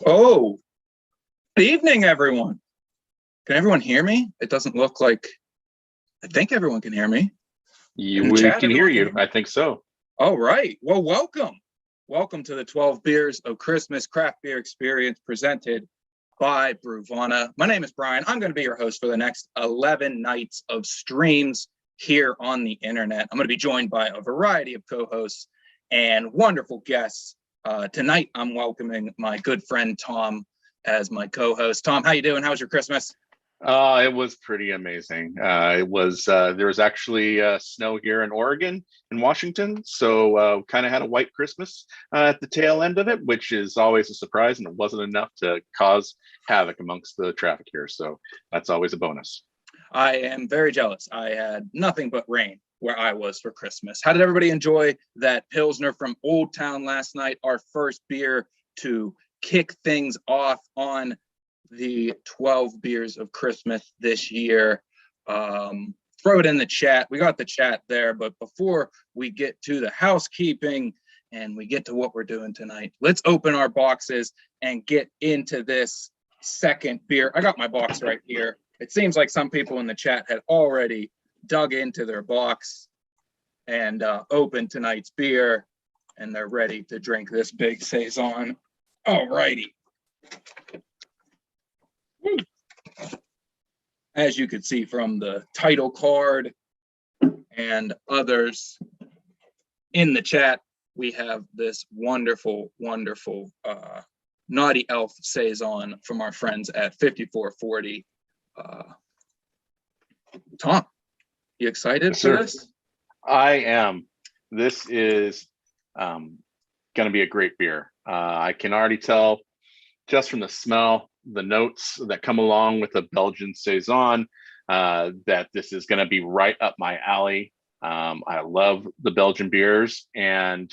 Oh, good evening, everyone. Can everyone hear me? It doesn't look like, I think everyone can hear me. In the We chat, can hear everyone you. hear me? I think so. All right. Well, welcome. Welcome to the 12 Beers of Christmas Craft Beer Experience presented by Brewvana. My name is Brian. I'm going to be your host for the next 11 nights of streams here on the internet. I'm going to be joined by a variety of co-hosts and wonderful guests. Tonight, I'm welcoming my good friend Tom as my co-host. Tom, how you doing? How was your Christmas? It was pretty amazing. It was there was actually snow here in Oregon, in Washington, so kind of had a white Christmas at the tail end of it, which is always a surprise, and it wasn't enough to cause havoc amongst the traffic here. So that's always a bonus. I am very jealous. I had nothing but rain where I was for Christmas. How did everybody enjoy that Pilsner from Old Town last night? Our first beer to kick things off on the 12 beers of Christmas this year. Throw it in the chat. We got the chat there, but before we get to the housekeeping and we get to what we're doing tonight, let's open our boxes and get into this second beer. I got my box right here. It seems like some people in the chat had already dug into their box and opened tonight's beer, and they're ready to drink this big Saison. All righty. As you could see from the title card and others in the chat, we have this wonderful, wonderful Naughty Elf Saison from our friends at 5440. Tom, you excited Yes, for sir. this? I am. This is going to be a great beer. I can already tell just from the smell, the notes that come along with a Belgian Saison, that this is going to be right up my alley. I love the Belgian beers, and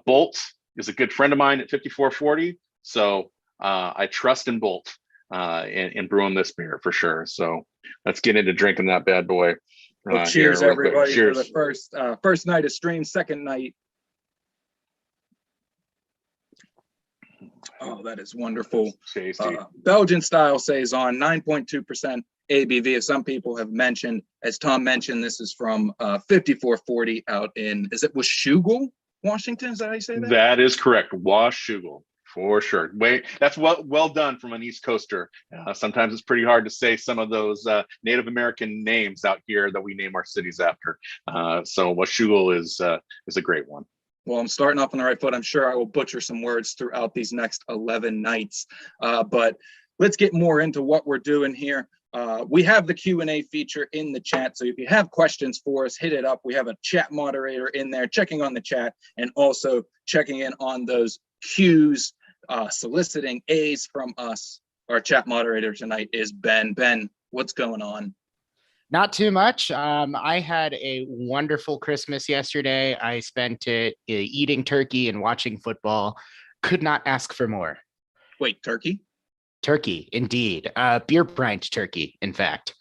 Bolt is a good friend of mine at 5440. So I trust in Bolt in brewing this beer for sure. So let's get into drinking that bad boy. Well, cheers, here real quick. everybody, Cheers. for the first night of stream, second night. Oh, that is wonderful. Tasty. Belgian style Saison, 9.2% ABV, as some people have mentioned. As Tom mentioned, this is from 5440 out in, is it Washougal, Washington? Is that how you say that? That is correct. Washougal, for sure. Wait, that's well done from an East Coaster. Sometimes it's pretty hard to say some of those Native American names out here that we name our cities after. So Washougal is a great one. Well, I'm starting off on the right foot. I'm sure I will butcher some words throughout these next 11 nights. But let's get more into what we're doing here. We have the Q&A feature in the chat. So if you have questions for us, hit it up. We have a chat moderator in there checking on the chat and also checking in on those Qs, soliciting A's from us. Our chat moderator tonight is Ben. Ben, what's going on? Not too much. I had a wonderful Christmas yesterday. I spent it eating turkey and watching football. Could not ask for more. Wait, turkey? Turkey, indeed. Beer brine turkey, in fact.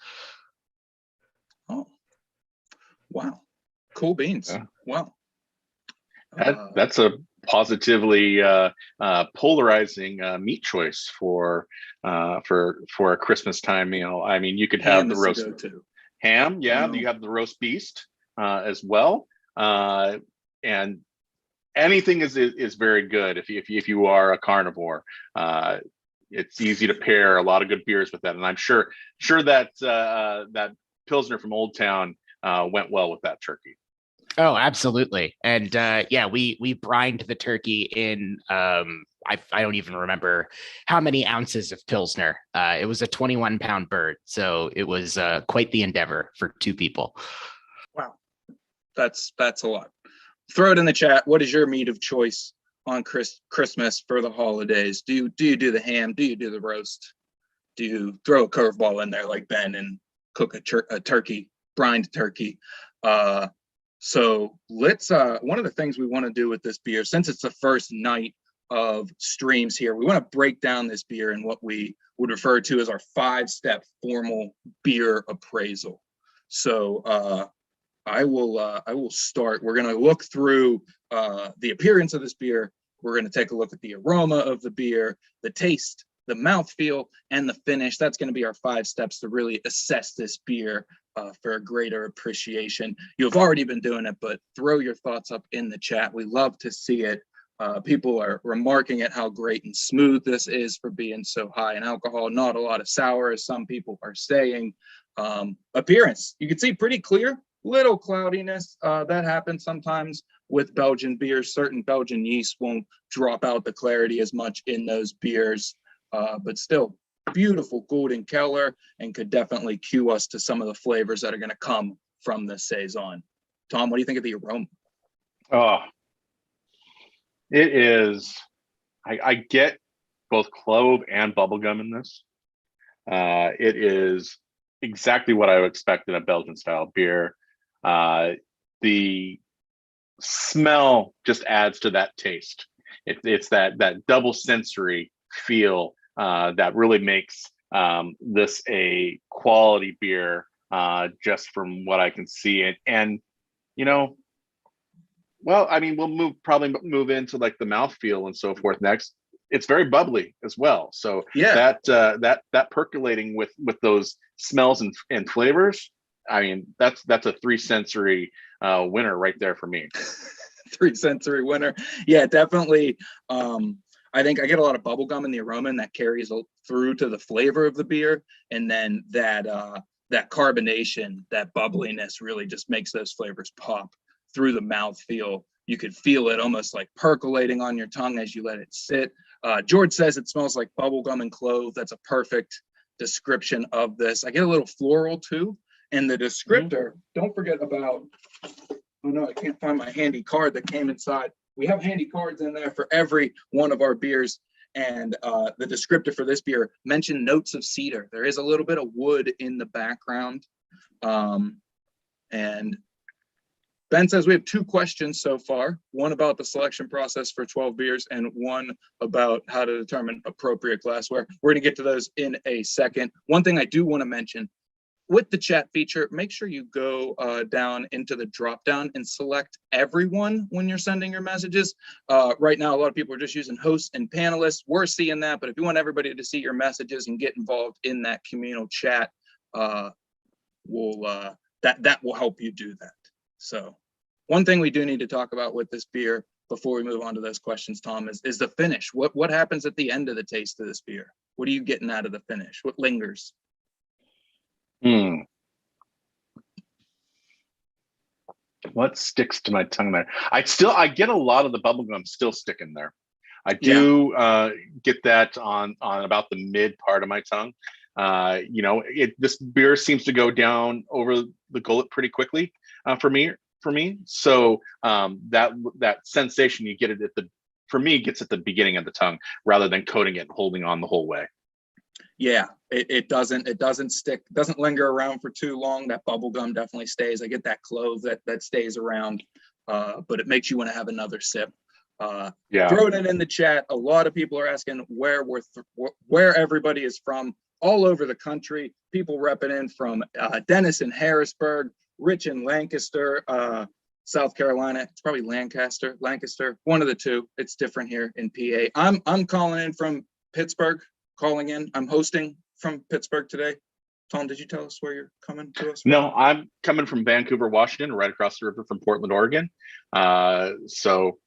Oh, wow. Cool beans. Yeah. Wow. That's a positively polarizing meat choice for a Christmas time meal. I mean, you could have the roast ham, yeah. You have the roast beast as well, and anything is very good if you are a carnivore. It's easy to pair a lot of good beers with that, and I'm sure that that Pilsner from Old Town went well with that turkey. Oh, absolutely. And yeah, we brined the turkey in I don't even remember how many ounces of Pilsner. It was a 21-pound bird, so it was quite the endeavor for two people. Wow, that's a lot. Throw it in the chat. What is your meat of choice on Christmas for the holidays? Do you do the ham? Do you do the roast? Do you throw a curveball in there like Ben and cook a turkey, brined turkey? So let's one of the things we want to do with this beer, since it's the first night of streams here, we want to break down this beer in what we would refer to as our 5-step formal beer appraisal. So I will start. We're going to look through the appearance of this beer, We're going to take a look at the aroma of the beer, the taste, the mouthfeel, and the finish. That's going to be our 5 steps to really assess this beer for a greater appreciation. You've already been doing it, but throw your thoughts up in the chat. We love to see it. People are remarking at how great and smooth this is for being so high in alcohol. Not a lot of sour, as some people are saying. Appearance, you can see pretty clear. Little cloudiness that happens sometimes with Belgian beers. Certain Belgian yeast won't drop out the clarity as much in those beers, but still beautiful golden color, and could definitely cue us to some of the flavors that are going to come from this saison. Tom, what do you think of the aroma? Oh, it is. I get both clove and bubblegum in this. It is exactly what I would expect in a Belgian style beer. The smell just adds to that taste. It's that double sensory feel that really makes this a quality beer, just from what I can see. And you know, well, I mean, we'll probably move into like the mouthfeel and so forth next. It's very bubbly as well. So yeah, that percolating with those smells and flavors. I mean, that's a 3 sensory winner right there for me. 3 sensory winner. Yeah, definitely. I think I get a lot of bubblegum in the aroma, and that carries through to the flavor of the beer. And then that carbonation, that bubbliness really just makes those flavors pop through the mouthfeel. You could feel it almost like percolating on your tongue as you let it sit. George says it smells like bubblegum and clove. That's a perfect description of this. I get a little floral too. And the descriptor, don't forget about, oh no, I can't find my handy card that came inside. We have handy cards in there for every one of our beers. And the descriptor for this beer mentioned notes of cedar. There is a little bit of wood in the background. And Ben says we have 2 questions so far, one about the selection process for 12 beers and one about how to determine appropriate glassware. We're going to get to those in a second. One thing I do want to mention, with the chat feature, make sure you go down into the drop down and select everyone when you're sending your messages. Right now, a lot of people are just using hosts and panelists. We're seeing that, but if you want everybody to see your messages and get involved in that communal chat, that will help you do that. So one thing we do need to talk about with this beer before we move on to those questions, Tom, is the finish. What happens at the end of the taste of this beer? What are you getting out of the finish? What lingers? What sticks to my tongue there? I get a lot of the bubblegum still sticking there. I do get that on about the mid part of my tongue. This beer seems to go down over the gullet pretty quickly for me. So that sensation you get it gets at the beginning of the tongue rather than coating it and holding on the whole way. Yeah, it doesn't stick, doesn't linger around for too long. That bubble gum definitely stays. I get that clove that stays around, but it makes you want to have another sip. Throwing it in the chat. A lot of people are asking where everybody is from all over the country. People repping in from Dennis in Harrisburg, Rich in Lancaster, South Carolina. It's probably Lancaster, one of the two. It's different here in PA. I'm calling in from Pittsburgh. I'm hosting from Pittsburgh today. Tom, did you tell us where you're coming to us from? No, I'm coming from Vancouver, Washington, right across the river from Portland, Oregon. So,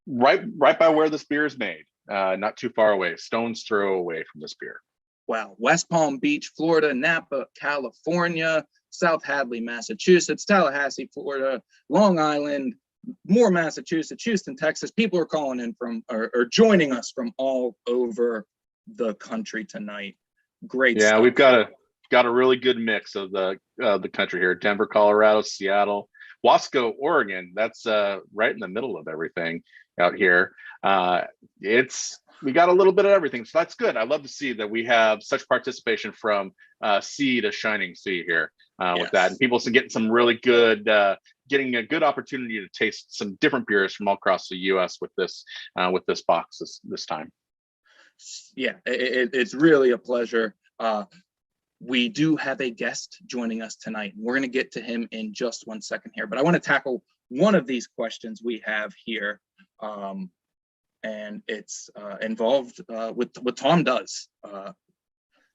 right by where this beer is made, not too far away, stone's throw away from this beer. Wow. West Palm Beach, Florida, Napa, California, South Hadley, Massachusetts, Tallahassee, Florida, Long Island, Moore, Massachusetts, Houston, Texas. People are calling in from or joining us from all over the country tonight. Great stuff. We've got a really good mix of the country here. Denver, Colorado, Seattle, Wasco, Oregon. That's right in the middle of everything out here. We got a little bit of everything, so that's good. I love to see that we have such participation from sea to shining sea here with that, and people getting some really good, getting a good opportunity to taste some different beers from all across the U.S. with this box this time. Yeah, it's really a pleasure. We do have a guest joining us tonight. We're going to get to him in just one second here, but I want to tackle one of these questions we have here. and it's involved with what Tom does.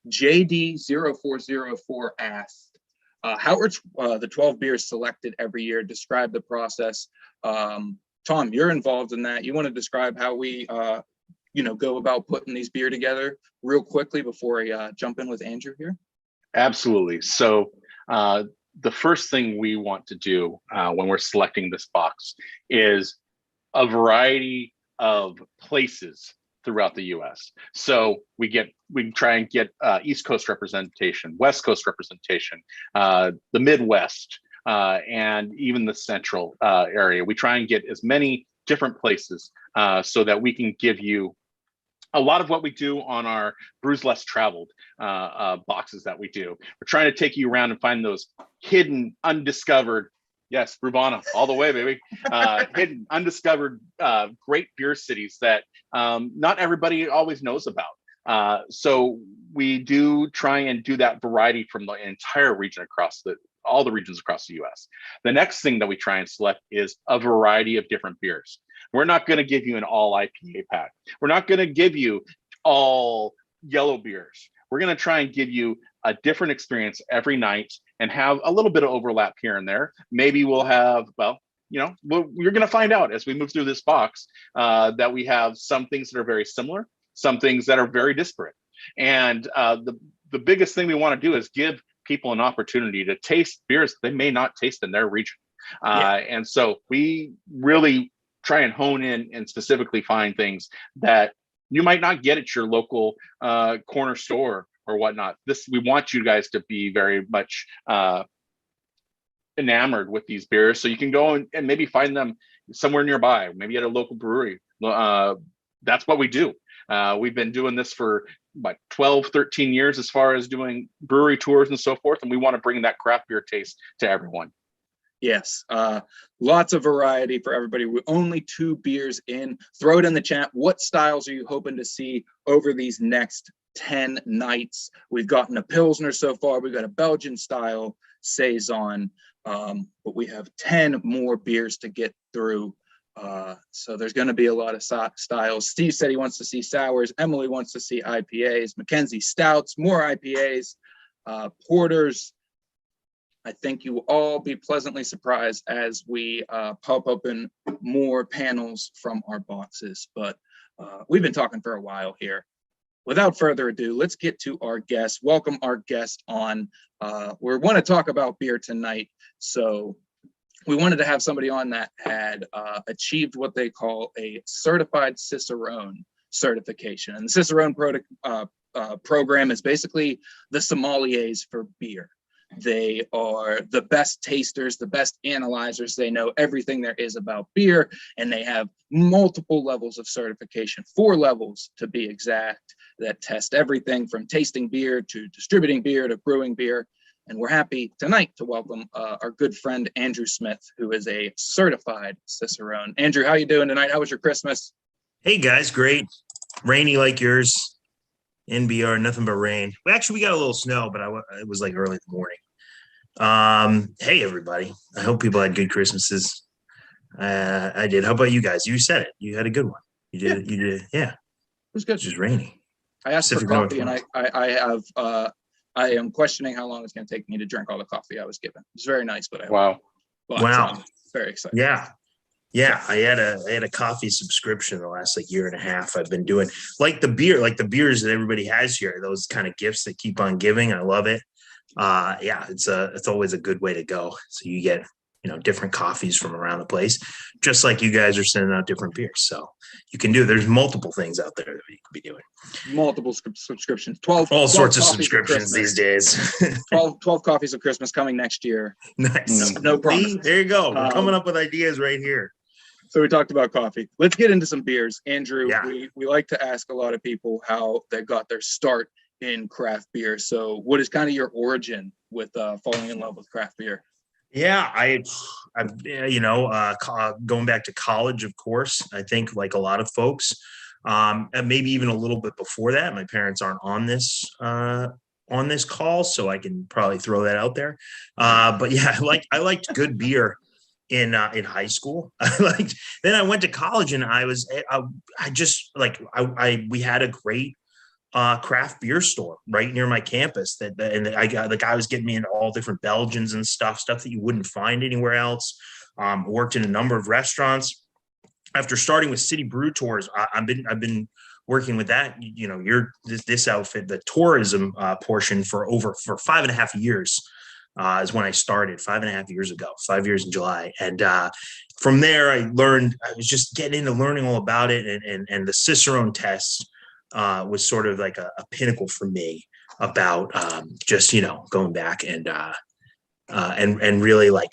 JD0404 asked, how are the 12 beers selected every year? Describe the process. Tom, you're involved in that. You want to describe how we go about putting these beer together real quickly before I jump in with Andrew here? Absolutely. So the first thing we want to do when we're selecting this box is a variety of places throughout the US. So we try and get East Coast representation, West Coast representation, the Midwest, and even the central area. We try and get as many different places so that we can give you a lot of what we do on our Brews Less Traveled boxes that we do. We're trying to take you around and find those hidden, undiscovered, yes, Bruvana, all the way, baby. Hidden, undiscovered, great beer cities that not everybody always knows about. So we do try and do that variety from the entire region all the regions across the US. The next thing that we try and select is a variety of different beers. We're not going to give you an all IPA pack. We're not going to give you all yellow beers. We're going to try and give you a different experience every night and have a little bit of overlap here and there. Maybe we'll have, you're going to find out as we move through this box that we have some things that are very similar, some things that are very disparate. And the biggest thing we want to do is give people an opportunity to taste beers they may not taste in their region. And so we really try and hone in and specifically find things that you might not get at your local corner store or whatnot. We want you guys to be very much enamored with these beers, so you can go and maybe find them somewhere nearby, maybe at a local brewery. That's what we do. We've been doing this for 12, 13 years as far as doing brewery tours and so forth, and we want to bring that craft beer taste to everyone. Yes, lots of variety for everybody. We're only 2 beers in. Throw it in the chat. What styles are you hoping to see over these next 10 nights? We've gotten a Pilsner so far. We've got a Belgian style Saison, but we have 10 more beers to get through. So there's going to be a lot of styles. Steve said he wants to see sours. Emily wants to see IPAs. Mackenzie, stouts, more IPAs, porters. I think you will all be pleasantly surprised as we pop open more panels from our boxes. But we've been talking for a while here. Without further ado, let's get to our guest. Welcome our guest on. We want to talk about beer tonight. So we wanted to have somebody on that had achieved what they call a certified Cicerone certification. And the Cicerone program is basically the sommeliers for beer. They are the best tasters, the best analyzers. They know everything there is about beer, and they have multiple levels of certification, 4 levels to be exact, that test everything from tasting beer to distributing beer to brewing beer. And we're happy tonight to welcome our good friend, Andrew Smith, who is a certified Cicerone. Andrew, how you doing tonight? How was your Christmas? Hey guys, great. Rainy like yours. NBR, nothing but rain. Well, actually, we got a little snow, but it was like early in the morning. Hey everybody. I hope people had good Christmases. I did. How about you guys? You said it. You had a good one. You did. Yeah. You did. Yeah. It was good. It's just rainy. I asked for coffee, and I am questioning how long it's going to take me to drink all the coffee I was given. It's very nice, but wow. Very excited. Yeah. I had a coffee subscription the last year and a half. I've been doing like the beers that everybody has here, those kind of gifts that keep on giving. I love it. It's always a good way to go. So you get, different coffees from around the place, just like you guys are sending out different beers. So you can there's multiple things out there that you could be doing. Multiple subscriptions, all sorts of subscriptions these days. 12 coffees of Christmas coming next year. Nice. No problem. See, there you go. We're coming up with ideas right here. So we talked about coffee. Let's get into some beers. Andrew, we like to ask a lot of people how they got their start in craft beer. So what is kind of your origin with falling in love with craft beer? Yeah, going back to college, of course, I think like a lot of folks, and maybe even a little bit before that, my parents aren't on this call, so I can probably throw that out there. But yeah, I liked good beer in high school. Like then I went to college and we had a great craft beer store right near my campus and I got the guy was getting me into all different Belgians and stuff that you wouldn't find anywhere else. Worked in a number of restaurants. After starting with City Brew Tours, I've been working with that, this outfit, the tourism portion for 5.5 years. Is when I started 5.5 years ago, 5 years in July. And from there, I was just getting into learning all about it. And the Cicerone test was sort of like a pinnacle for me about just, going back and really like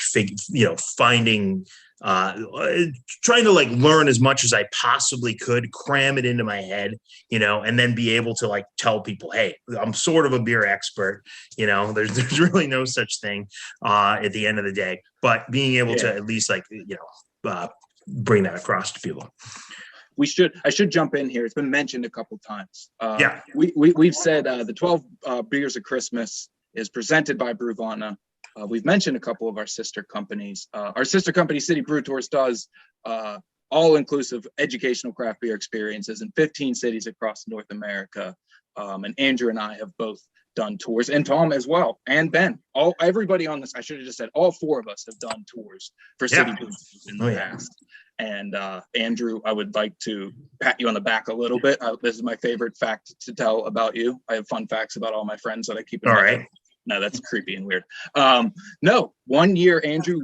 finding, trying to like learn as much as I possibly could, cram it into my head, and then be able to like tell people, hey, I'm sort of a beer expert, there's really no such thing at the end of the day, but being able to at least like, bring that across to people. I should jump in here. It's been mentioned a couple times. We've said the 12 Beers of Christmas is presented by Brewvana. We've mentioned a couple of our sister companies. Our sister company, City Brew Tours, does all-inclusive educational craft beer experiences in 15 cities across North America. And Andrew and I have both done tours, and Tom as well, and Ben. Everybody on this, I should have just said, all four of us have done tours for City Brew in the past. And Andrew, I would like to pat you on the back a little bit. This is my favorite fact to tell about you. I have fun facts about all my friends that I keep in mind. No, that's creepy and weird. No, 1 year, Andrew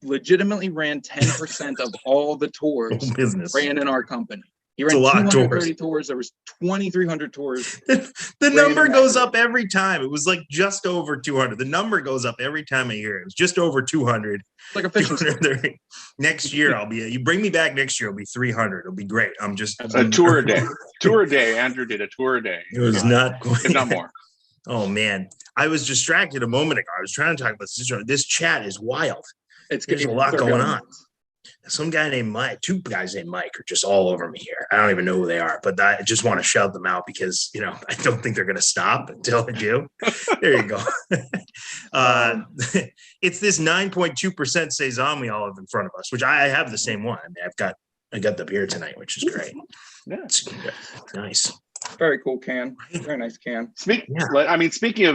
legitimately ran 10% of all the tours ran in our company. He ran 230 tours. There was 2,300 tours. The number goes up every time. It was like just over 200. The number goes up every time I hear it. It was just over 200. Like a fishing store. Next year, you bring me back next year, it'll be 300. It'll be great. I'm just a tour a day. Tour a day. Andrew did a tour a day. It was not if not more. Oh man, I was distracted a moment ago. I was trying to talk about this chat is wild. There's a lot going on. Some guy named Mike, two guys named Mike are just all over me here. I don't even know who they are, but I just want to shout them out because, I don't think they're going to stop until I do. There you go. It's this 9.2% Saison we all have in front of us, which I have the same one. I mean, I got the beer tonight, which is great. Yeah. It's nice. Very cool can. Very nice can. Speaking of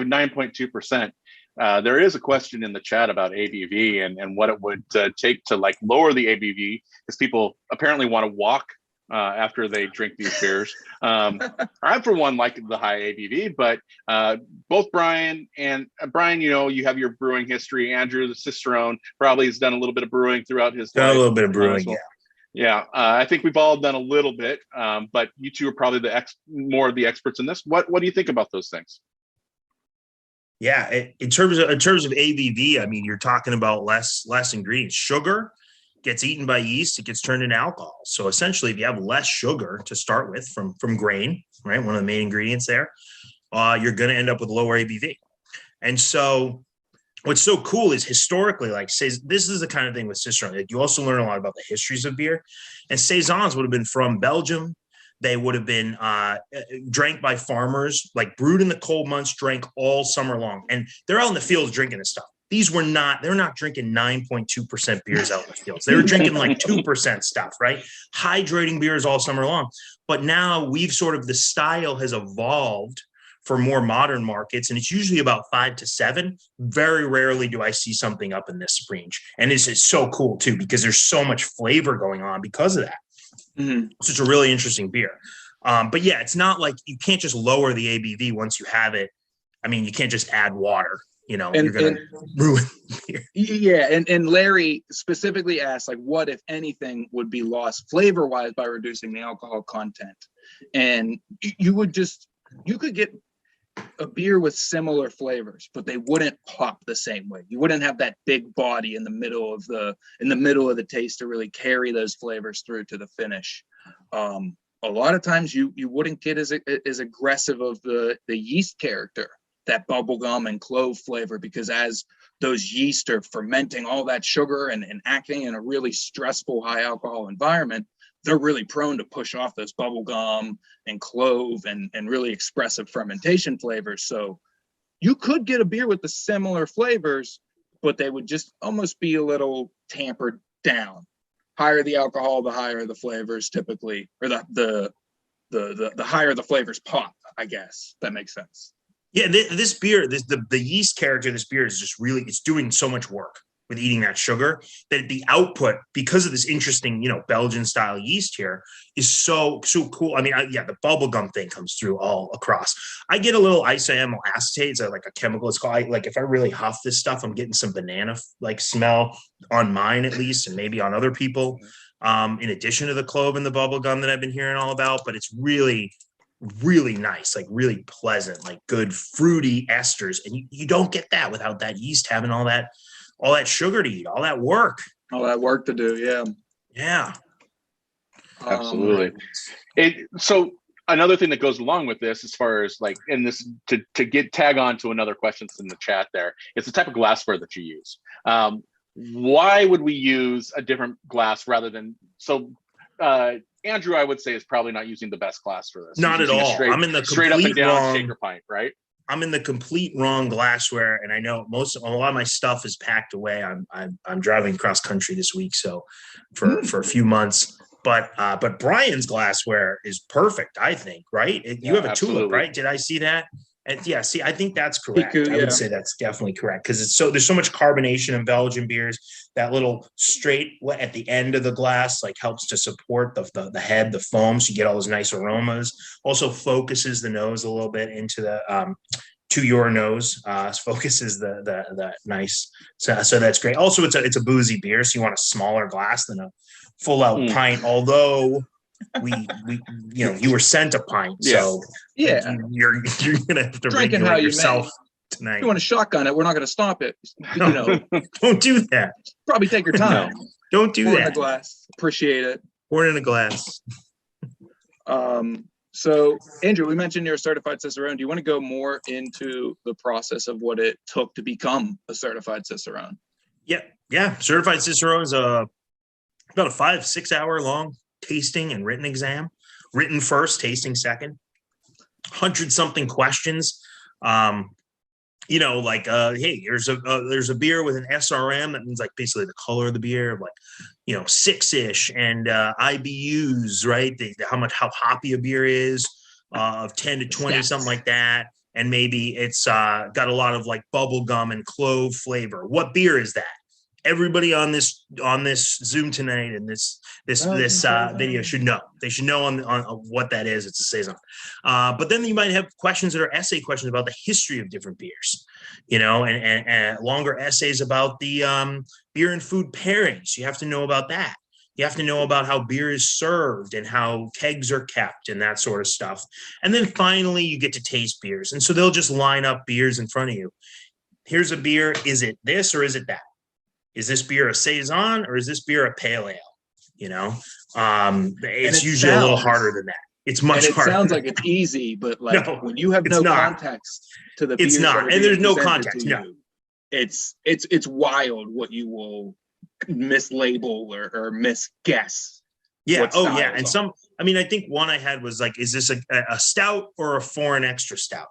9.2%, there is a question in the chat about ABV and what it would take to like lower the ABV, because people apparently want to walk after they drink these beers. I, for one, like the high ABV, but both Brian, you have your brewing history. Andrew, the Cicerone, probably has done a little bit of brewing throughout his life. A little bit of brewing, well. Yeah, I think we've all done a little bit, but you two are probably more of the experts in this. What do you think about those things? Yeah, in terms of ABV, I mean, you're talking about less ingredients. Sugar gets eaten by yeast; it gets turned into alcohol. So essentially, if you have less sugar to start with from grain, right, one of the main ingredients there, you're going to end up with lower ABV. And so, what's so cool is historically, like, this is the kind of thing with Cicerone. Like, you also learn a lot about the histories of beer, and saisons would have been from Belgium. They would have been drank by farmers, like brewed in the cold months, drank all summer long. And they're out in the fields drinking this stuff. They're not drinking 9.2% beers out in the fields. They were drinking like 2% stuff, right? Hydrating beers all summer long. But now the style has evolved for more modern markets, and it's usually about 5 to 7. Very rarely do I see something up in this range. And this is so cool too, because there's so much flavor going on because of that. Mm-hmm. So it's a really interesting beer. But yeah, it's not like you can't just lower the ABV once you have it. I mean, you can't just add water, you're going to ruin beer. Yeah. And Larry specifically asked, like, what, if anything, would be lost flavor wise by reducing the alcohol content? And you could get a beer with similar flavors, but they wouldn't pop the same way. You wouldn't have that big body in the middle of the taste to really carry those flavors through to the finish. A lot of times you wouldn't get as aggressive of the yeast character, that bubblegum and clove flavor, because as those yeast are fermenting all that sugar and acting in a really stressful high alcohol environment, they're really prone to push off those bubblegum and clove and really expressive fermentation flavors. So you could get a beer with the similar flavors, but they would just almost be a little tampered down. Higher the alcohol, the higher the flavors typically, or the higher the flavors pop, I guess. That makes sense. Yeah, this beer, the yeast character of this beer is just really, it's doing so much work with eating that sugar that the output, because of this interesting, Belgian style yeast here, is so cool. I mean, the bubblegum thing comes through all across. I get a little isoamyl acetate. It's like a chemical. It's called, like, if I really huff this stuff, I'm getting some banana like smell on mine at least, and maybe on other people, in addition to the clove and the bubblegum that I've been hearing all about. But it's really, really nice, like really pleasant, like good fruity esters. And you don't get that without that yeast having all that sugar to eat, all that work to do. Yeah. Absolutely. So another thing that goes along with this, as far as like, in this, to tag on to another question in the chat there, it's the type of glassware that you use. Why would we use a different glass rather than, Andrew, I would say, is probably not using the best glass for this. Not at all. I'm in the straight up and down wrong shaker pint, right? I'm in the complete wrong glassware, and I know a lot of my stuff is packed away. I'm driving cross country this week, so for a few months. But Brian's glassware is perfect, I think. Right? You have a tulip, right? Did I see that? And yeah, see, I think that's correct. I would say that's definitely correct, because there's so much carbonation in Belgian beers. That little straight at the end of the glass like helps to support the head, the foam, so you get all those nice aromas. Also focuses the nose a little bit into the to your nose. Focuses the nice. So that's great. Also, it's a boozy beer, so you want a smaller glass than a full out pint. Although we you were sent a pint, so you're gonna have to drink it how you yourself tonight. If you want to shotgun it, we're not going to stop it. Don't do that. Probably take your time. Don't do Pour that. in a glass. Appreciate it. Pour it in a glass. So Andrew, we mentioned you're a certified Cicerone. Do you want to go more into the process of what it took to become a certified Cicerone? Yeah. Certified Cicerone is about a 5-6 hour long tasting and written exam. Written first, tasting second. 100-something questions. Hey, there's a beer with an SRM. That means like basically the color of the beer, like 6-ish, and IBUs, right? How hoppy a beer is, of 10 to 20, something like that. And maybe it's got a lot of like bubble gum and clove flavor. What beer is that? Everybody on this Zoom tonight and this video should know. They should know on what that is. It's a saison. But then you might have questions that are essay questions about the history of different beers, and longer essays about the beer and food pairings. You have to know about that. You have to know about how beer is served and how kegs are kept and that sort of stuff. And then finally, you get to taste beers. And so they'll just line up beers in front of you. Here's a beer. Is it this or is it that? Is this beer a saison or is this beer a pale ale? It's usually a little harder than that. It's much harder. It sounds like it's easy, but when you have no context to the beers, it's not, and there's no context. No, it's wild what you will mislabel or misguess. Yeah. And some. I think one I had was like, is this a stout or a foreign extra stout?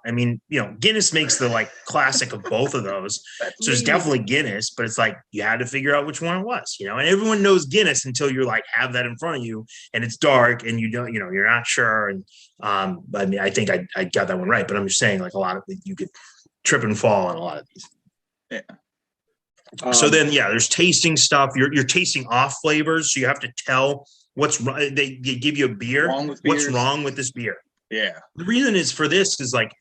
Guinness makes the like classic of both of those. So it's definitely Guinness, but it's like you had to figure out which one it was, and everyone knows Guinness until you're like have that in front of you and it's dark and you don't, you're not sure. And I think I got that one right, but I'm just saying like a lot of you could trip and fall on a lot of these. Yeah. So then, there's tasting stuff. You're tasting off flavors, so you have to tell what's wrong. They give you a beer. What's wrong with this beer? Yeah. The reason is for this is like,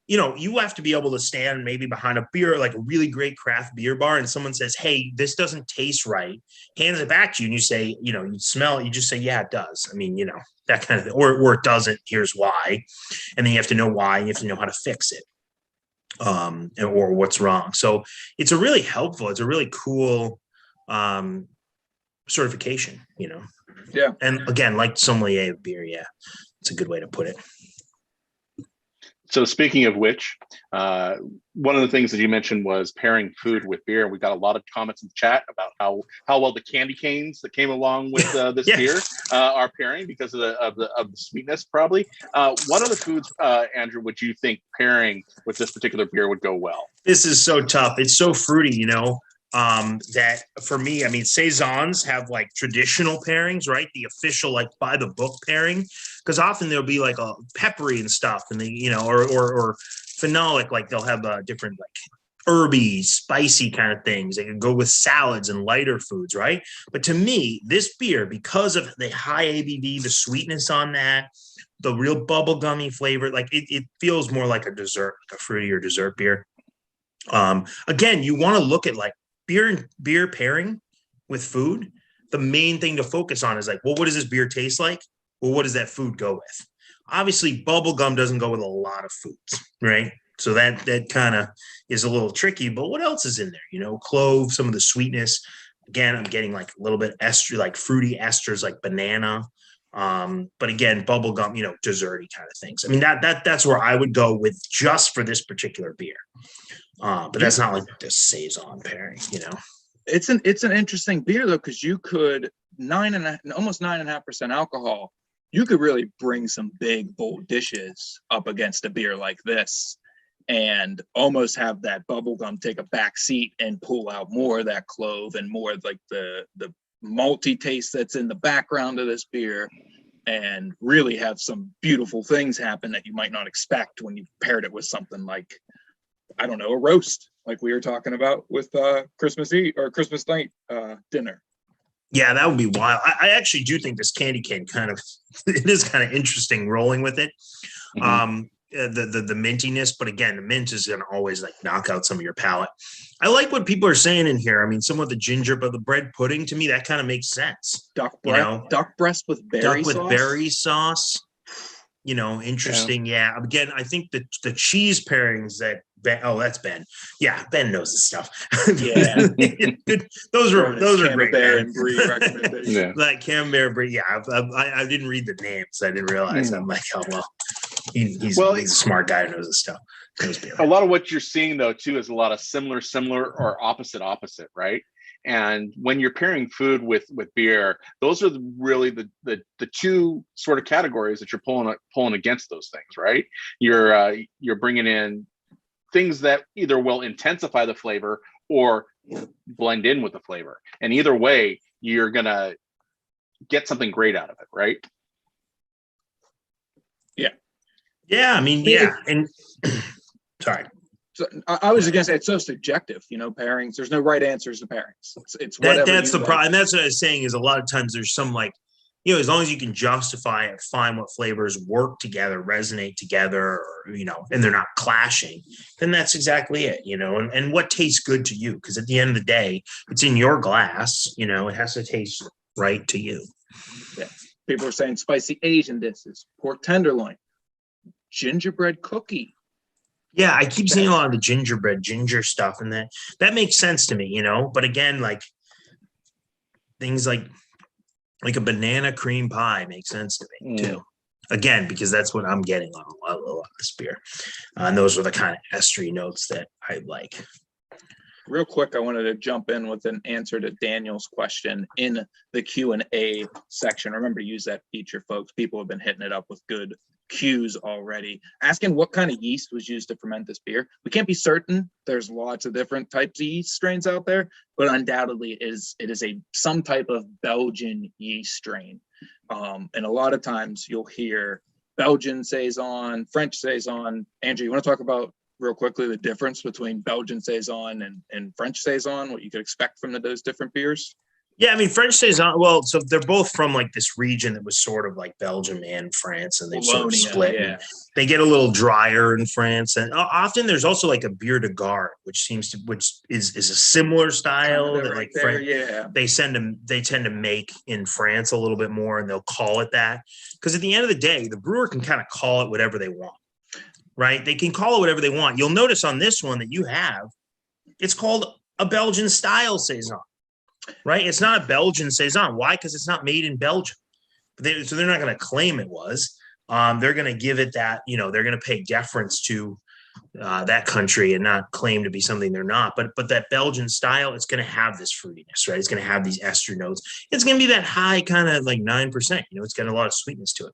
you have to be able to stand maybe behind a beer, like a really great craft beer bar, and someone says, "Hey, this doesn't taste right." Hands it back to you, and you say, you smell it. You just say, "Yeah, it does." That kind of thing, or it doesn't. Here's why, and then you have to know why, and you have to know how to fix it. Or what's wrong. So it's a really cool certification, Yeah. And again, like sommelier of beer, it's a good way to put it. So speaking of which, one of the things that you mentioned was pairing food with beer. We got a lot of comments in the chat about how well the candy canes that came along with this beer are pairing because of the sweetness, probably. What other foods, Andrew, would you think pairing with this particular beer would go well? This is so tough. It's so fruity, that for me, I mean, saisons have like traditional pairings, right? The official, like by the book pairing, because often there'll be like a peppery and stuff, and they, or phenolic, like they'll have different like herby, spicy kind of things. They can go with salads and lighter foods, right? But to me, this beer, because of the high ABV, the sweetness on that, the real bubblegummy flavor, like it feels more like a dessert, like a fruitier dessert beer. Again, you want to look at like beer pairing with food. The main thing to focus on is like, well, what does this beer taste like? Well, what does that food go with? Obviously, bubblegum doesn't go with a lot of foods, right? So that kind of is a little tricky, but what else is in there? Clove, some of the sweetness. Again, I'm getting like a little bit ester, like fruity esters, like banana. But again, bubblegum, desserty kind of things. I mean, that's where I would go with just for this particular beer. But that's not like the saison pairing, It's an interesting beer though, because you could almost 9.5% alcohol. You could really bring some big, bold dishes up against a beer like this and almost have that bubblegum take a back seat and pull out more of that clove and more like the malty taste that's in the background of this beer, and really have some beautiful things happen that you might not expect when you paired it with something like, I don't know, a roast, like we were talking about with Christmas Eve or Christmas night dinner. Yeah, that would be wild. I actually do think this candy cane it is kind of interesting rolling with it. Mm-hmm. The mintiness, but again, the mint is going to always like knock out some of your palate. I like what people are saying in here. I mean, some of the ginger, but the bread pudding, to me, that kind of makes sense. Duck breast with berry sauce. Berry sauce. Interesting. Yeah. Again, I think the cheese pairings that that's Ben. Yeah, Ben knows this stuff. Yeah. those are great. And Brie recommendations. Yeah. Like Camembert Brie. Yeah, I didn't read the names. I didn't realize. I'm like, oh well. He's a smart guy who knows this stuff. A lot of what you're seeing though too is a lot of similar or opposite, right? And when you're pairing food with beer, those are really the two sort of categories that you're pulling against those things, right? You're bringing in things that either will intensify the flavor or blend in with the flavor, and either way, you're gonna get something great out of it, right? Yeah, I mean, yeah, and sorry. So I was just gonna say it's so subjective, pairings. There's no right answers to pairings. It's whatever. That's the problem. And that's what I was saying is a lot of times there's some like, as long as you can justify it, find what flavors work together, resonate together, or, and they're not clashing, then that's exactly it, and what tastes good to you. Because at the end of the day, it's in your glass, it has to taste right to you. Yeah. People are saying spicy Asian dishes, pork tenderloin, gingerbread cookie. Yeah, I keep seeing a lot of the ginger stuff, and that makes sense to me, But again, like things like a banana cream pie makes sense to me too. Again, because that's what I'm getting on a lot of this beer, and those are the kind of estery notes that I like. Real quick, I wanted to jump in with an answer to Daniel's question in the Q&A section. Remember to use that feature, folks. People have been hitting it up with good cues already, asking what kind of yeast was used to ferment this beer. We can't be certain. There's lots of different types of yeast strains out there, but undoubtedly it is some type of Belgian yeast strain. And a lot of times you'll hear Belgian Saison, French Saison. Andrew, you want to talk about real quickly the difference between Belgian Saison and French Saison, what you could expect from those different beers? Yeah, I mean, French Saison, well, so they're both from like this region that was sort of like Belgium and France, and they've sort of split. Yeah. They get a little drier in France, and often there's also like a Bière de Garde, which is a similar style that like there, yeah. They tend to make in France a little bit more, and they'll call it that because at the end of the day, the brewer can kind of call it whatever they want, right? They can call it whatever they want. You'll notice on this one that you have, it's called a Belgian style Saison. Right, it's not a Belgian Saison. Why? Because it's not made in Belgium. So they're not going to claim it was. They're going to give it that. They're going to pay deference to that country and not claim to be something they're not. But that Belgian style, it's going to have this fruitiness, right? It's going to have these ester notes. It's going to be that high kind of like 9%. It's got a lot of sweetness to it.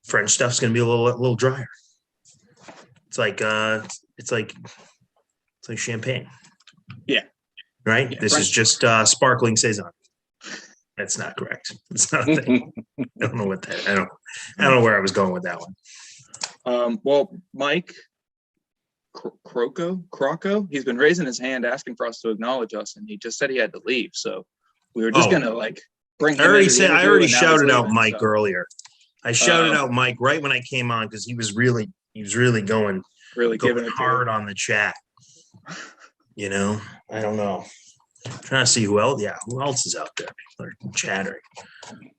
French stuff's going to be a little drier. It's like champagne. Yeah. Right. Yeah, This is just sparkling saison. That's not correct. It's not a thing. I don't know what that. I don't know where I was going with that one. Well, Mike Croco, he's been raising his hand asking for us to acknowledge us, and he just said he had to leave. So we were just gonna bring him. I already shouted out Mike earlier. I shouted out Mike right when I came on because he was really going giving it hard on the chat. You know, I don't know. I'm trying to see who else. Yeah, who else is out there? They're chattering.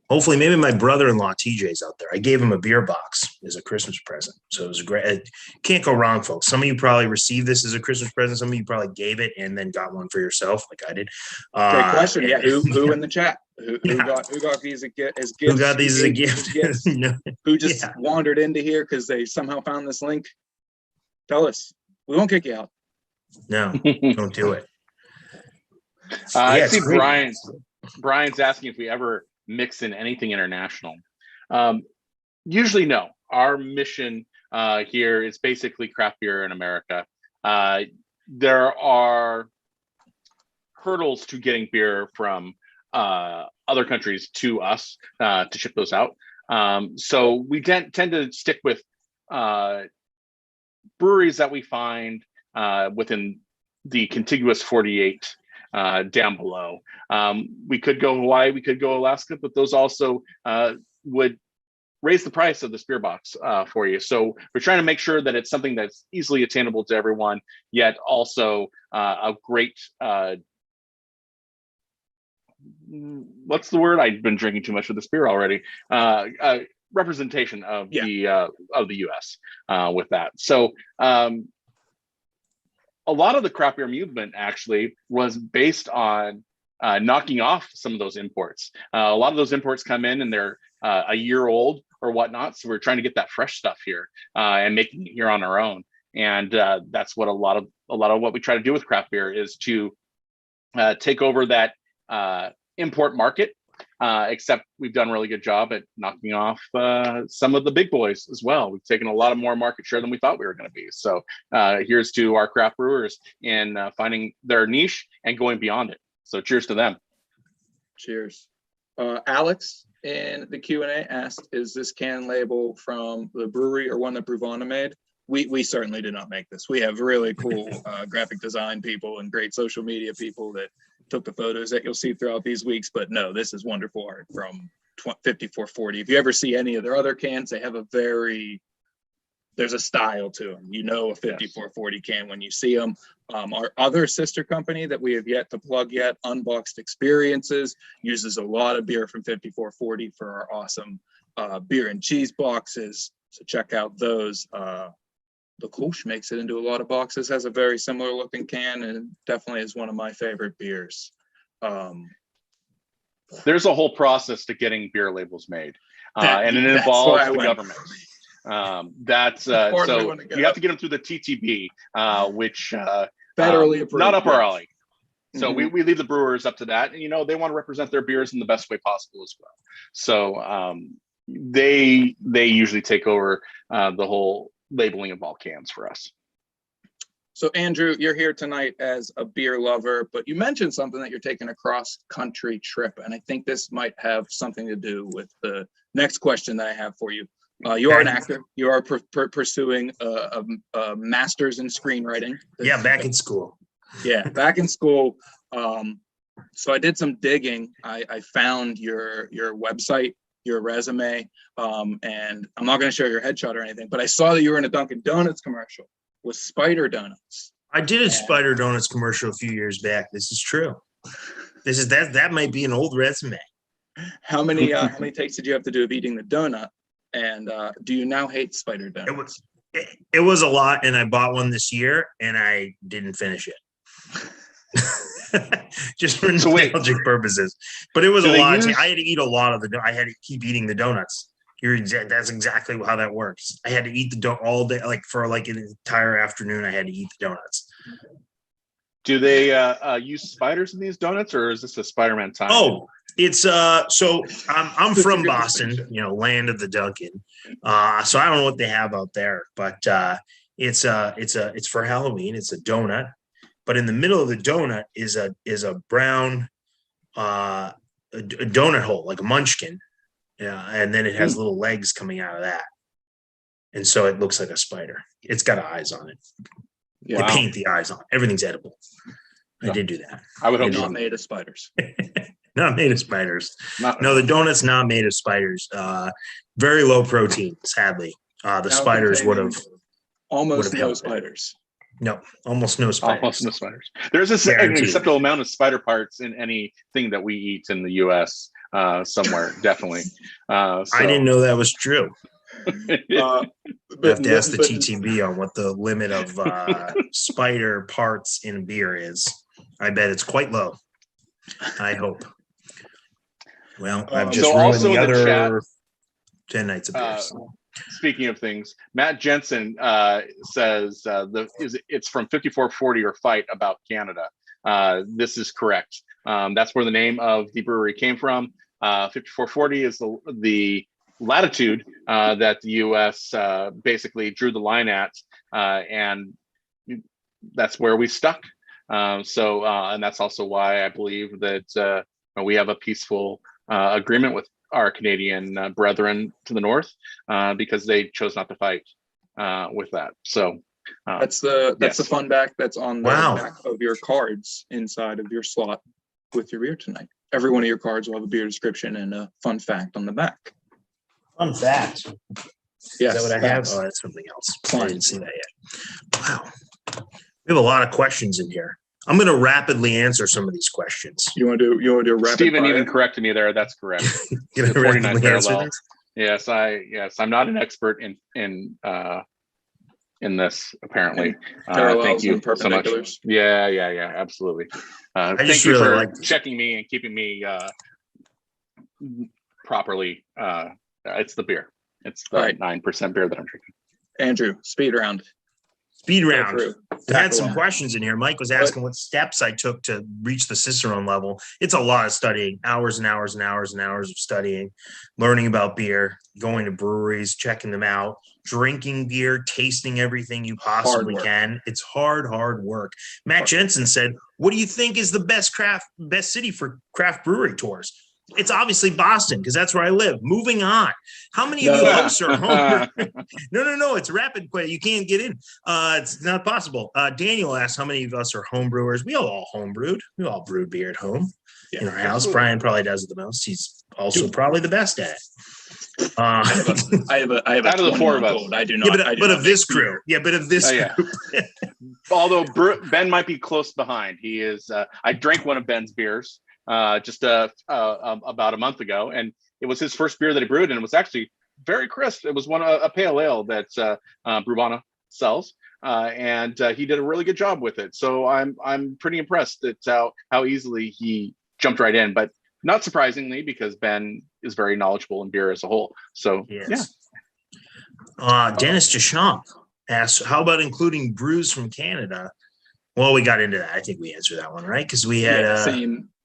Hopefully, maybe my brother-in-law TJ's out there. I gave him a beer box as a Christmas present, so it was great. Can't go wrong, folks. Some of you probably received this as a Christmas present. Some of you probably gave it and then got one for yourself, like I did. Great question. Yeah, who in the chat? Who got these as gifts? Who got these as a gift? No. Who just wandered into here because they somehow found this link? Tell us. We won't kick you out. No, don't do it. I see Brian's asking if we ever mix in anything international. Usually no. Our mission here is basically craft beer in America. There are hurdles to getting beer from other countries to us to ship those out. So we tend to stick with breweries that we find within the contiguous 48 down below. We could go Hawaii, we could go Alaska, but those also would raise the price of the spear box for you. So we're trying to make sure that it's something that's easily attainable to everyone, yet also a great, what's the word? I've been drinking too much of the spear already. Representation of the US with that. So a lot of the craft beer movement actually was based on knocking off some of those imports. A lot of those imports come in and they're a year old or whatnot. So we're trying to get that fresh stuff here and making it here on our own. And that's what a lot of what we try to do with craft beer is to take over that import market. Except we've done a really good job at knocking off some of the big boys as well. We've taken a lot more market share than we thought we were going to be. So here's to our craft brewers in finding their niche and going beyond it. So cheers to them. Cheers. Alex in the Q&A asked, is this can label from the brewery or one that Bruvana made? We certainly did not make this. We have really cool graphic design people and great social media people that took the photos that you'll see throughout these weeks. But no, this is wonderful art from 5440. If you ever see any of their other cans, they have there's a style to them. You know a 5440 can when you see them. Our other sister company that we have yet to plug yet, Unboxed Experiences, uses a lot of beer from 5440 for our awesome beer and cheese boxes. So check out those. The Kolsch makes it into a lot of boxes, has a very similar looking can, and definitely is one of my favorite beers. There's a whole process to getting beer labels made, and it involves the government. So you have to get them through the TTB, which federally approved, not up our alley. So we leave the brewers up to that, and they want to represent their beers in the best way possible as well. So they usually take over the whole labeling of all cans for us. So Andrew, you're here tonight as a beer lover, but you mentioned something that you're taking a cross-country trip, and I think this might have something to do with the next question that I have for you. You are an actor. You are pursuing a master's in screenwriting. Yeah, back in school. Yeah, back in school. So I did some digging. I found your website, your resume, and I'm not going to show your headshot or anything, but I saw that you were in a Dunkin' Donuts commercial with Spider Donuts. I did a Spider Donuts commercial a few years back. This is true. That might be an old resume. How many takes did you have to do of eating the donut? And do you now hate Spider Donuts? It was a lot, and I bought one this year, and I didn't finish it. Just for nostalgic purposes, but it was a lot. I had to eat a lot of I had to keep eating the donuts. That's exactly how that works. I had to eat the donut all day, for an entire afternoon. I had to eat the donuts. Do they use spiders in these donuts, or is this a Spider-Man time? Oh, it's so I'm from Boston, land of the Dunkin'. So I don't know what they have out there, but it's for Halloween. It's a donut. but in the middle of the donut is a brown a donut hole, like a munchkin. Yeah, and then it has little legs coming out of that. And so it looks like a spider. It's got eyes on it. Yeah. They paint the eyes on it. Everything's edible. I did do that. I would hope not made of spiders. Not made of spiders. No, the donut's not made of spiders. Very low protein, sadly. The spiders would have almost no spiders. No, almost no spiders. Almost no spiders. There's an acceptable amount of spider parts in anything that we eat in the U.S. Somewhere, definitely. I didn't know that was true. I have to ask the TTB on what the limit of spider parts in beer is. I bet it's quite low. I hope. Well, I've just ruined the other 10 nights of beer. Speaking of things, Matt Jensen says it's from 5440 or Fight about Canada. This is correct. That's where the name of the brewery came from. 5440 is the latitude that the U.S. Basically drew the line at, and that's where we stuck. And that's also why I believe that we have a peaceful agreement with our Canadian brethren to the north, because they chose not to fight with that. So that's the fun fact that's on the back of your cards inside of your slot with your beer tonight. Every one of your cards will have a beer description and a fun fact on the back. Fun fact. Yes, is that what I have? Oh, that's something else. I didn't see that yet. Wow. We have a lot of questions in here. I'm going to rapidly answer some of these questions. You want to do a rapid Stephen fire? even corrected me there. That's correct. The 49 parallel. Yes, I'm not an expert in this, apparently. Thank you so much. Yeah, absolutely. Thank you for checking me and keeping me properly. It's the beer. It's the 9% beer that I'm drinking. Andrew, speed round. Speed round. I had some questions in here. Mike was asking what steps I took to reach the Cicerone level. It's a lot of studying, hours and hours and hours and hours of studying, learning about beer, going to breweries, checking them out, drinking beer, tasting everything you possibly can. It's hard work. Matt Jensen said, what do you think is the best city for craft brewery tours? It's obviously Boston, because that's where I live. Moving on. How many of you hosts are home? No. It's a rapid question. You can't get in. It's not possible. Daniel asked how many of us are home brewers. We all home brewed. We all brewed beer at home in our house. Brian probably does it the most. He's also probably the best at it. I have out of the four of us. I do not. But of this crew. But of this group. Although Ben might be close behind. He is. I drank one of Ben's beers just about a month ago, and it was his first beer that he brewed, and it was actually very crisp. It was a pale ale that Brubana sells, and he did a really good job with it. So I'm pretty impressed at how easily he jumped right in, but not surprisingly, because Ben is very knowledgeable in beer as a whole. So Dennis Deschamps asks, how about including brews from Canada? Well, we got into that. I think we answered that one, right? Because we had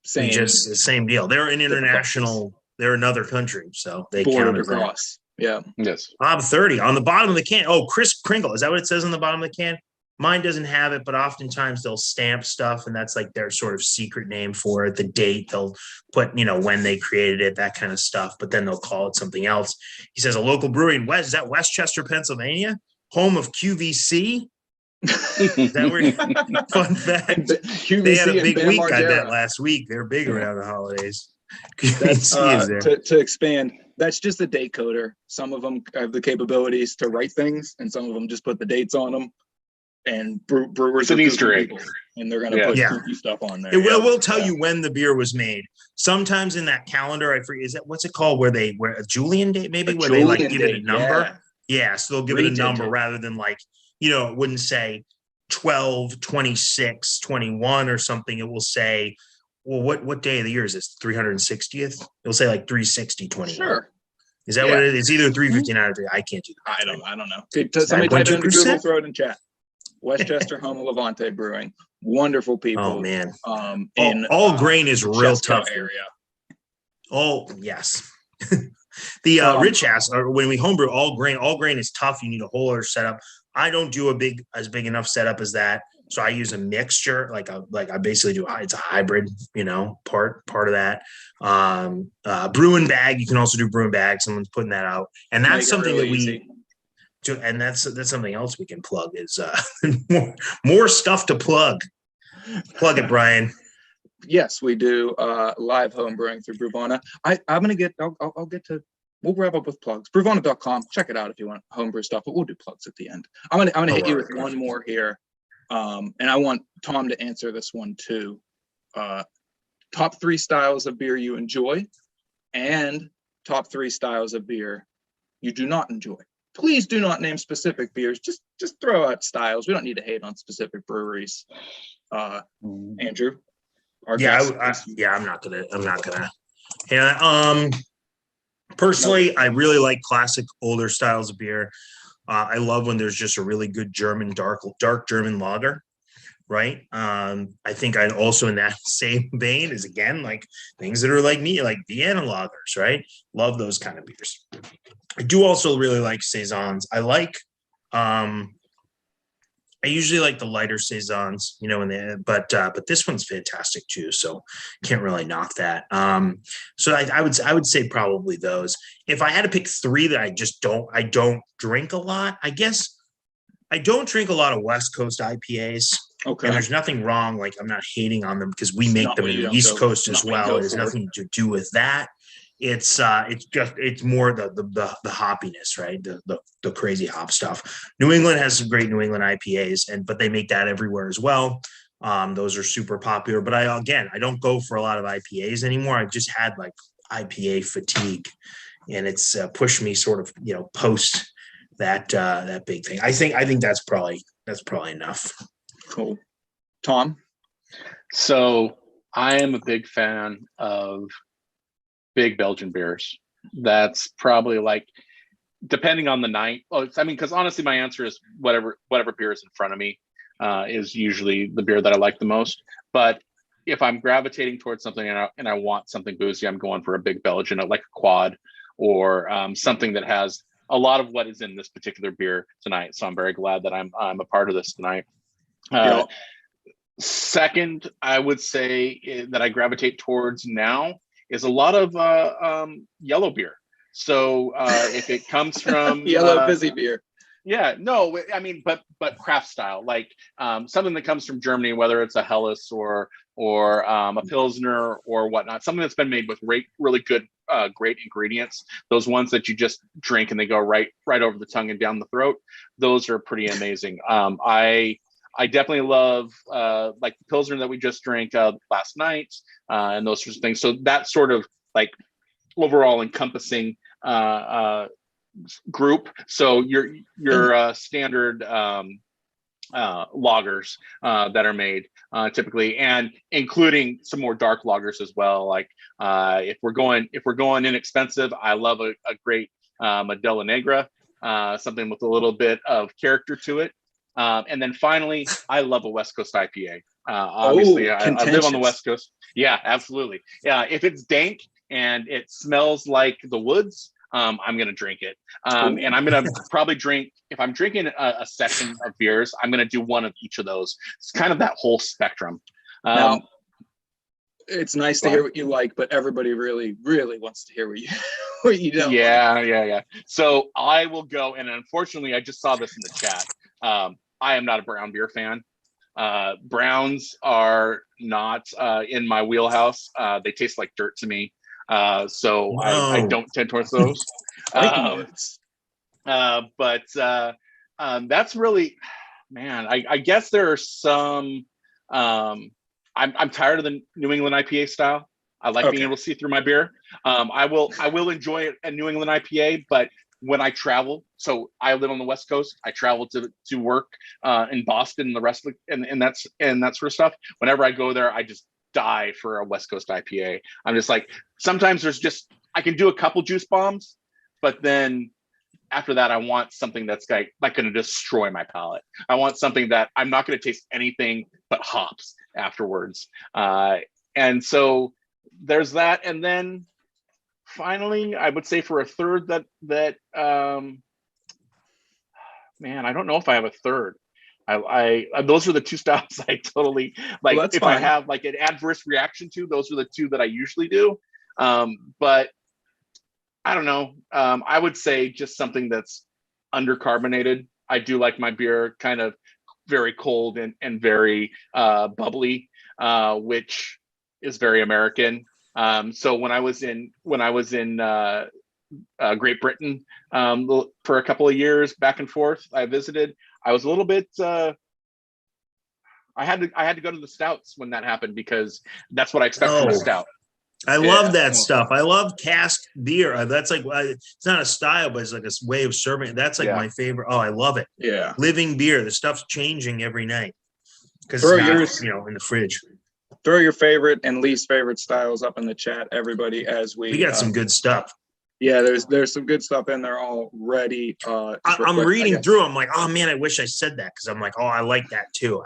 same deal. They're an international. They're another country, so they count across. Yeah. Yes. Bob 30 on the bottom of the can. Oh, crisp Kringle. Is that what it says on the bottom of the can? Mine doesn't have it, but oftentimes they'll stamp stuff, and that's like their sort of secret name for it. The date they'll put, when they created it, that kind of stuff. But then they'll call it something else. He says a local brewery in Westchester, Pennsylvania, home of QVC. Is that where? Fun fact. They had a big week, I bet, last week. They're big around the holidays. To expand, that's just a date coder. Some of them have the capabilities to write things, and some of them just put the dates on them. And brewers are Easter egg, and they're going to put spooky stuff on there. It will tell you when the beer was made. Sometimes in that calendar, I forget, what's it called? Where a Julian date, maybe, where they give it a number. Yeah, so they'll give it a number rather than it wouldn't say 12, 26, 21 or something. It will say, well, what day of the year is this? 360th? It'll say 360, 21. Sure. Is that what it is? It's either 359 or 3. I can't do that. I don't know. Somebody type it into Google, throw it in chat. Westchester, home of Levante Brewing. Wonderful people. Oh, man. In all grain is real tough. Area. Oh, yes. The Rich asked, when we homebrew, all grain is tough. You need a whole other setup. I don't do as big enough setup as that. So I use a mixture, like I basically do. It's a hybrid, part of that. Brew and bag. You can also do brew and bag. Someone's putting that out, and that's something really that we. easy. And that's something else we can plug is more stuff to plug. Plug it, Brian. Yes, we do live home brewing through Brewvana. I'm gonna get. I'll get to. We'll wrap up with plugs. Brewvana.com. Check it out if you want homebrew stuff, but we'll do plugs at the end. I'm gonna hit you with one more here, and I want Tom to answer this one too. Top 3 styles of beer you enjoy, and top 3 styles of beer you do not enjoy. Please do not name specific beers. Just throw out styles. We don't need to hate on specific breweries. Andrew. I'm not gonna. Yeah. Personally, I really like classic older styles of beer. I love when there's just a really good German dark German lager, right? I think I'd also in that same vein is again like things that are like me, like Vienna lagers, right? Love those kind of beers. I do also really like saisons. I usually like the lighter saisons, but this one's fantastic too. So can't really knock that. So I would say probably those. If I had to pick 3 that I don't drink a lot, I guess I don't drink a lot of West Coast IPAs. Okay. And there's nothing wrong. Like I'm not hating on them because we make them in the East Coast as well. It has nothing to do with that. It's more the hoppiness, right? The crazy hop stuff. New England has some great New England IPAs, but they make that everywhere as well. Those are super popular. But I don't go for a lot of IPAs anymore. I've just had like IPA fatigue, and it's pushed me sort of post that big thing. I think that's probably enough. Cool. Tom? So I am a big fan of big Belgian beers. That's probably like, depending on the night. Because honestly, my answer is whatever beer is in front of me is usually the beer that I like the most. But if I'm gravitating towards something and I want something boozy, I'm going for a big Belgian, like a quad, or something that has a lot of what is in this particular beer tonight. So I'm very glad that I'm a part of this tonight. Second, I would say that I gravitate towards now is a lot of yellow beer. So if it comes from yellow fizzy beer, but craft style, like something that comes from Germany, whether it's a Helles or a Pilsner or whatnot, something that's been made with really good, great ingredients. Those ones that you just drink and they go right over the tongue and down the throat. Those are pretty amazing. I definitely love like the Pilsner that we just drank last night and those sorts of things. So that sort of like overall encompassing group. So your standard lagers that are made typically, and including some more dark lagers as well. Like if we're going inexpensive, I love a great Modelo Negra, something with a little bit of character to it. And then finally, I love a West Coast IPA. Obviously, I live on the West Coast. Yeah, absolutely. Yeah, if it's dank and it smells like the woods, I'm going to drink it. And I'm going to probably drink, if I'm drinking a session of beers, I'm going to do one of each of those. It's kind of that whole spectrum. Now, it's nice to hear what you like, but everybody really, really wants to hear what you don't. Yeah. So I will go, and unfortunately, I just saw this in the chat. I am not a brown beer fan. Browns are not in my wheelhouse. They taste like dirt to me. So no. I don't tend towards those. But that's really, man, I guess there are some, I'm tired of the New England IPA style. I like being able to see through my beer. I will enjoy a New England IPA, but when I travel, so I live on the West Coast, I travel to work in Boston and the rest of and that sort of stuff. Whenever I go there, I just die for a West Coast IPA. I'm just like, sometimes I can do a couple juice bombs, but then after that, I want something that's like going to destroy my palate. I want something that I'm not going to taste anything but hops afterwards. And so there's that. And then finally, I would say for a third that man, I don't know if I have a third. those are the two styles I totally like. Well, that's if fine. I have like an adverse reaction to, those are the two that I usually do. But I don't know. I would say just something that's undercarbonated. I do like my beer kind of very cold and very bubbly, which is very American. So when I was in Great Britain for a couple of years back and forth, I visited. I was a little bit. I had to go to the stouts when that happened because that's what I expect from a stout. I love that stuff. I love cask beer. That's like, it's not a style, but it's like a way of serving. That's like my favorite. Oh, I love it. Yeah. Living beer. The stuff's changing every night because it's not, in the fridge. Throw your favorite and least favorite styles up in the chat, everybody, as we got some good stuff. Yeah, there's some good stuff in there already. I'm reading through. I'm like, oh man, I wish I said that because I'm like, oh, I like that too.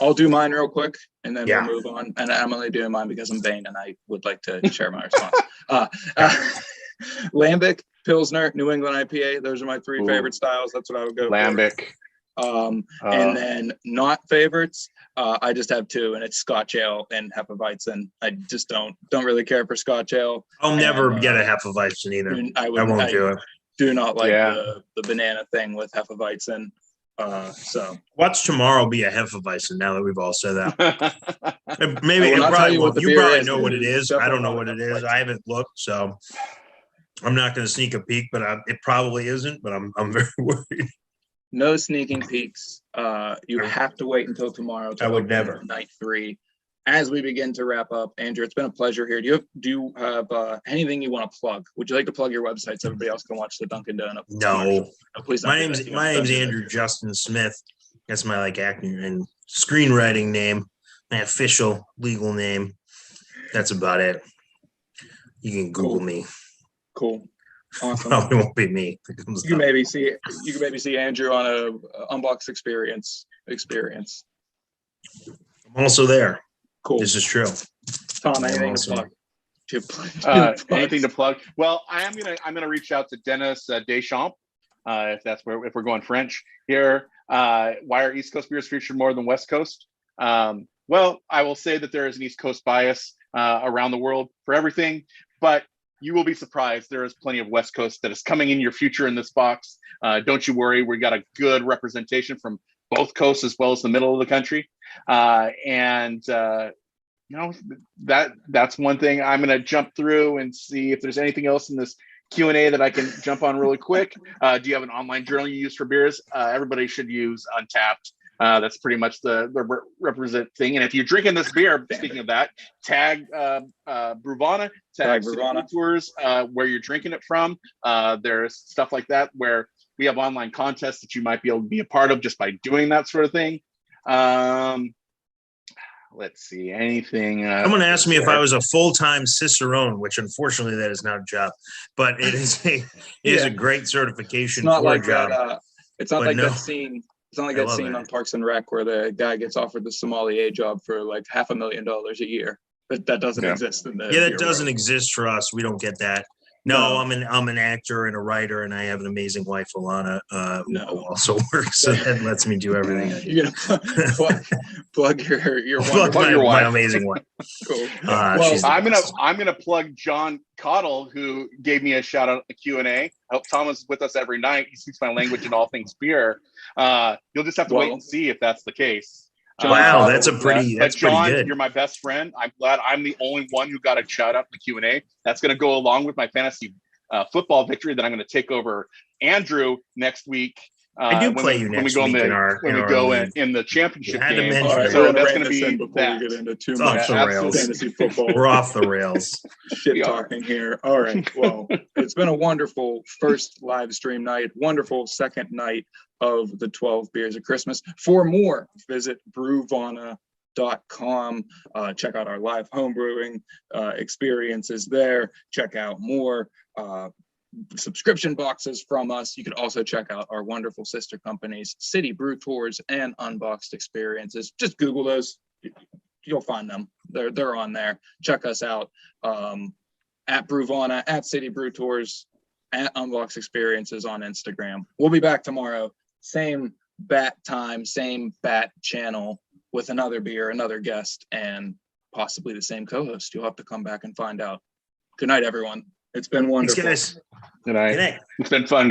I'll do mine real quick and then we'll move on. And I'm only doing mine because I'm vain and I would like to share my response. Lambic, Pilsner, New England IPA. Those are my three favorite styles. That's what I would go Lambic. And then not favorites. I just have two, and it's Scotch Ale and Hefeweizen. I just don't really care for Scotch Ale. I'll never get a Hefeweizen either. I won't do it. Do not like the banana thing with Hefeweizen. So watch tomorrow be a Hefeweizen. Now that we've all said that, maybe you probably know what it is. I don't know what it is. I haven't looked, so I'm not going to sneak a peek. But it probably isn't. But I'm very worried. No sneaking peeks. You have to wait until tomorrow. I would never. Night 3. As we begin to wrap up, Andrew, it's been a pleasure here. Do you have anything you want to plug? Would you like to plug your website so everybody else can watch the Dunkin' Donut? No. Please. My name's Andrew Justin Smith. That's my acting and screenwriting name. My official legal name. That's about it. You can Google me. Cool. Awesome. Probably won't be me. You can maybe see Andrew on a Unboxed Experience. I'm also there. Cool. This is true. Tom, anything to plug? Anything to plug? Well, I'm gonna reach out to Dennis Deschamps, if we're going French here. Why are East Coast beers featured more than West Coast? Well, I will say that there is an East Coast bias around the world for everything, but you will be surprised. There is plenty of West Coast that is coming in your future in this box. Don't you worry. We got a good representation from both coasts as well as the middle of the country. That's one thing. I'm going to jump through and see if there's anything else in this Q&A that I can jump on really quick. Do you have an online journal you use for beers? Everybody should use Untapped. That's pretty much the represent thing. And if you're drinking this beer, speaking of that, tag Bruvana, tag Bruvana Tours, where you're drinking it from. There's stuff like that where we have online contests that you might be able to be a part of just by doing that sort of thing. Let's see, anything. Someone asked me if I was a full-time Cicerone, which unfortunately that is not a job, but it is a great certification for a job. It's not like that scene. It's not like that scene on Parks and Rec where the guy gets offered the sommelier job for like $500,000 a year. But that doesn't exist in the that doesn't exist for us. We don't get that. No, I'm an actor and a writer, and I have an amazing wife, Alana, who also works, so that lets me do everything. You're gonna plug your wife. My amazing wife. Cool. I'm gonna plug John Cottle, who gave me a shout out at the Q&A. I hope Tom is with us every night. He speaks my language in all things beer. You'll just have to wait and see if that's the case. Wow, that's pretty good. You're my best friend. I'm glad I'm the only one who got a shout out in the Q&A. That's going to go along with my fantasy football victory that I'm going to take over Andrew next week. I do play you next week when we go in the championship game. So that's going to be before we get into too much fantasy football. We're off the rails. Shit talking here. All right. Well, it's been a wonderful first live stream night. Wonderful second night of the 12 Beers of Christmas. For more, visit brewvana.com. Check out our live homebrewing experiences there. Check out more subscription boxes from us. You can also check out our wonderful sister companies, City Brew Tours and Unboxed Experiences. Just Google those. You'll find them. They're on there. Check us out at Bruvana, at City Brew Tours, at Unboxed Experiences on Instagram. We'll be back tomorrow. Same bat time, same bat channel with another beer, another guest, and possibly the same co-host. You'll have to come back and find out. Good night, everyone. It's been wonderful. Thanks, guys. Good night. Good night. It's been fun,